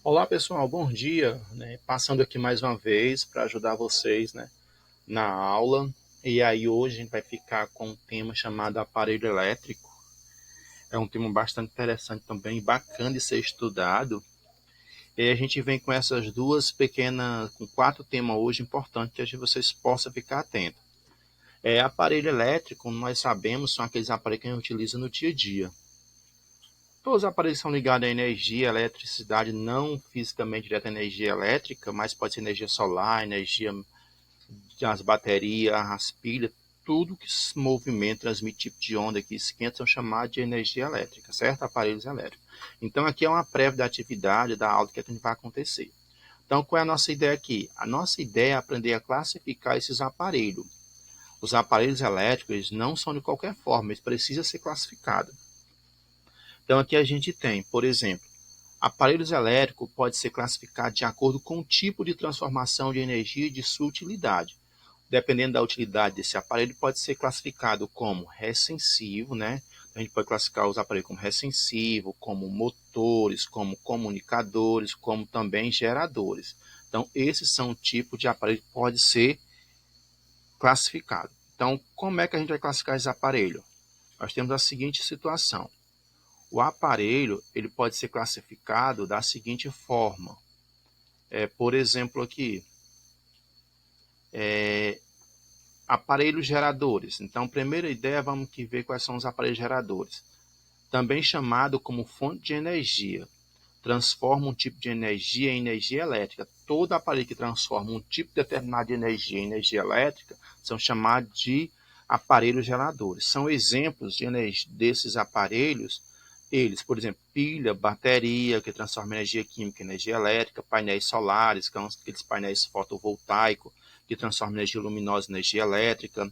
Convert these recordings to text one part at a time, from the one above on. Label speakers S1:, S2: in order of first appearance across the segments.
S1: Olá pessoal, bom dia, Passando aqui mais uma vez para ajudar vocês, na aula. E aí hoje a gente vai ficar com um tema chamado aparelho elétrico. É um tema bastante interessante também, bacana de ser estudado. E aí a gente vem com essas com quatro temas hoje importantes que vocês possam ficar atentos. Aparelho elétrico, como nós sabemos, são aqueles aparelhos que a gente utiliza no dia a dia. Todos os aparelhos são ligados à energia, à eletricidade, não fisicamente direta à energia elétrica, mas pode ser energia solar, energia das baterias, as pilhas, tudo que se movimenta, transmite tipo de onda que esquenta são chamados de energia elétrica, certo? Aparelhos elétricos. Então aqui é uma prévia da atividade, da aula que a gente vai acontecer. Então qual é a nossa ideia aqui? A nossa ideia é aprender a classificar esses aparelhos. Os aparelhos elétricos eles não são de qualquer forma, eles precisam ser classificados. Então aqui a gente tem, por exemplo, aparelhos elétricos pode ser classificado de acordo com o tipo de transformação de energia e de sua utilidade. Dependendo da utilidade desse aparelho, pode ser classificado como recessivo, né? A gente pode classificar os aparelhos como recessivo, como motores, como comunicadores, como também geradores. Então, esses são o tipo de aparelho que pode ser classificado. Então, como é que a gente vai classificar esse aparelho? Nós temos a seguinte situação. O aparelho ele pode ser classificado da seguinte forma. Por exemplo, aqui, aparelhos geradores. Então, primeira ideia, vamos que ver quais são os aparelhos geradores. Também chamado como fonte de energia. Transforma um tipo de energia em energia elétrica. Todo aparelho que transforma um tipo determinado de energia em energia elétrica são chamados de aparelhos geradores. São exemplos desses aparelhos eles, por exemplo, pilha, bateria, que transforma energia química em energia elétrica, painéis solares, que são aqueles painéis fotovoltaicos, que transformam energia luminosa em energia elétrica,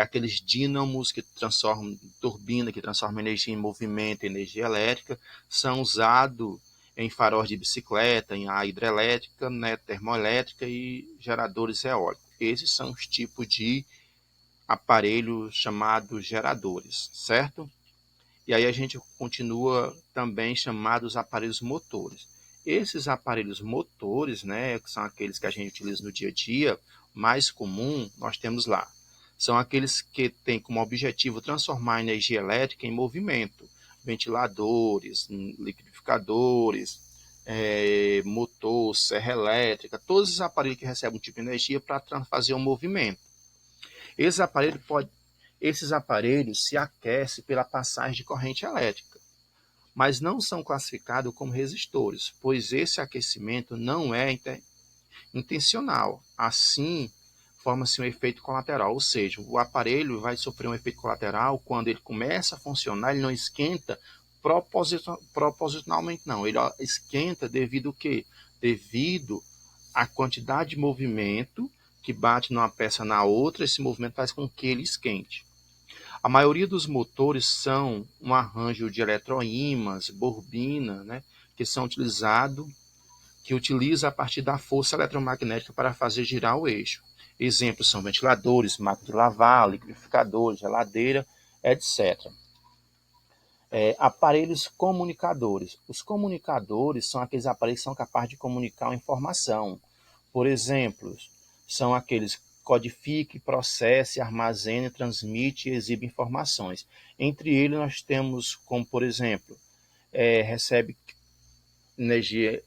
S1: aqueles dínamos que transformam, turbina, que transforma energia em movimento em energia elétrica, são usados em faróis de bicicleta, em a hidrelétrica, né, termoelétrica e geradores eólicos. Esses são os tipos de aparelhos chamados geradores, certo? E aí a gente continua também chamados aparelhos motores. Esses aparelhos motores, né, que são aqueles que a gente utiliza no dia a dia, mais comum, nós temos lá. São aqueles que têm como objetivo transformar a energia elétrica em movimento. Ventiladores, liquidificadores, motor, serra elétrica, todos os aparelhos que recebem um tipo de energia para fazer um movimento. Esses aparelhos, esses aparelhos se aquecem pela passagem de corrente elétrica, mas não são classificados como resistores, pois esse aquecimento não é intencional. Assim, forma-se um efeito colateral, ou seja, o aparelho vai sofrer um efeito colateral quando ele começa a funcionar, ele não esquenta propositalmente, não. Ele esquenta devido ao quê? Devido à quantidade de movimento que bate numa peça na outra, esse movimento faz com que ele esquente. A maioria dos motores são um arranjo de eletroímãs, bobina, né, que são utilizados, que utiliza a partir da força eletromagnética para fazer girar o eixo. Exemplos são ventiladores, máquina de lavar, liquidificador, geladeira, etc. Aparelhos comunicadores. Os comunicadores são aqueles aparelhos que são capazes de comunicar uma informação. Por exemplo, são aqueles que codifica, processa, armazena, transmite e exibe informações. Entre eles nós temos como, por exemplo, recebe energia,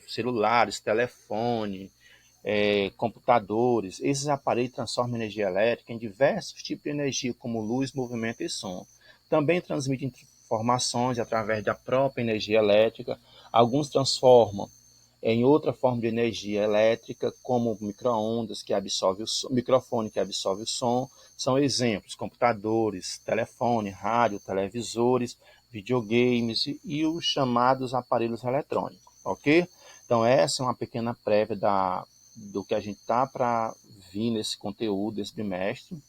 S1: celulares, telefone, computadores. Esses aparelhos transformam energia elétrica em diversos tipos de energia, como luz, movimento e som. Também transmitem informações através da própria energia elétrica. Alguns transformam em outra forma de energia elétrica, como micro-ondas que absorve o som, microfone que absorve o som, são exemplos, computadores, telefone, rádio, televisores, videogames e os chamados aparelhos eletrônicos, ok? Então essa é uma pequena prévia do que a gente está para vir nesse conteúdo desse bimestre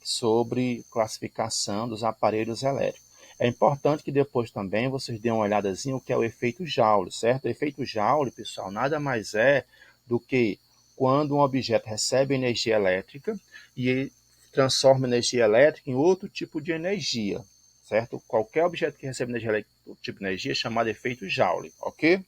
S1: sobre classificação dos aparelhos elétricos. É importante que depois também vocês dêem uma olhadazinha o que é o efeito Joule, certo? O efeito Joule, pessoal, nada mais é do que quando um objeto recebe energia elétrica e ele transforma energia elétrica em outro tipo de energia, certo? Qualquer objeto que recebe energia elétrica, tipo de energia é chamado efeito Joule, ok?